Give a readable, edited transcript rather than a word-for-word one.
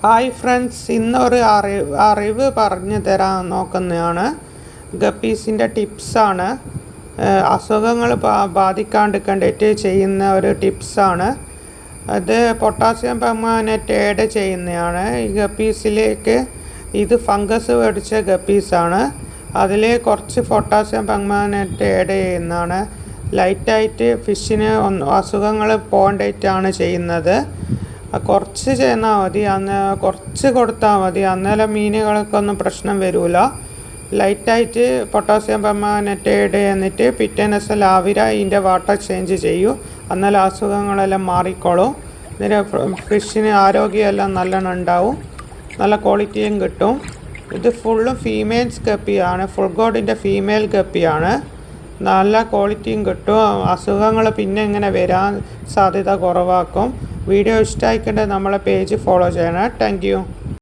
Hi friends, ഇന്നൊരു അറിവ് പറഞ്ഞു തരാൻ നോക്കുന്നതാണ്. ഗപ്പീസിൻ്റെ ടിപ്സാണ്. അസുഖങ്ങൾ ബാധിക്കാണ്ടിരിക്കേണ്ടിട്ട് ചെയ്യുന്ന ഒരു ടിപ്സാണ്. അത് പൊട്ടാസ്യം പെർമാനേറ്റ് ആഡ് ചെയ്യുന്നതാണ് ഈ ഗപ്പീസിലേക്ക്. ഇത് ഫംഗസ് പിടിച്ച ഗപ്പീസാണ്. അതിൽ കുറച്ച് പൊട്ടാസ്യം പെർമാനേറ്റ് ആഡ് ചെയ്യുന്നതാണ്. ലൈറ്റായിട്ട് ഫിഷിന് അസുഖങ്ങൾ പോകേണ്ടിയിട്ടാണ് ചെയ്യുന്നത്. കുറച്ച് ചെയ്താൽ മതി, കുറച്ച് കൊടുത്താൽ മതി. അന്നേരം മീനുകൾക്കൊന്നും പ്രശ്നം വരില്ല. ലൈറ്റായിട്ട് പൊട്ടാസ്യം പെർമാനേറ്റ് ആഡ് എന്നിട്ട് പിറ്റേന്ന് ദിവസം രാവിലെ ഇതിൻ്റെ വാട്ടർ ചേഞ്ച് ചെയ്യൂ. അന്നേരം അസുഖങ്ങളെല്ലാം മാറിക്കോളും. അന്നേരം ഫിഷിന് ആരോഗ്യമെല്ലാം നല്ലോണം ഉണ്ടാവും, നല്ല ക്വാളിറ്റിയും കിട്ടും. ഇത് ഫുള്ളും ഫീമെയിൽസ് ഗപ്പിയാണ്, ഫുൾ ഗോഡിൻ്റെ ഫീമെയിൽ ഗപ്പിയാണ്. നല്ല ക്വാളിറ്റിയും കിട്ടും. അസുഖങ്ങൾ പിന്നെ ഇങ്ങനെ വരാൻ സാധ്യത കുറവാക്കും. വീഡിയോ ഇഷ്ടമായിക്കണ്ടേ നമ്മളെ പേജ് ഫോളോ ചെയ്യണം. Thank you.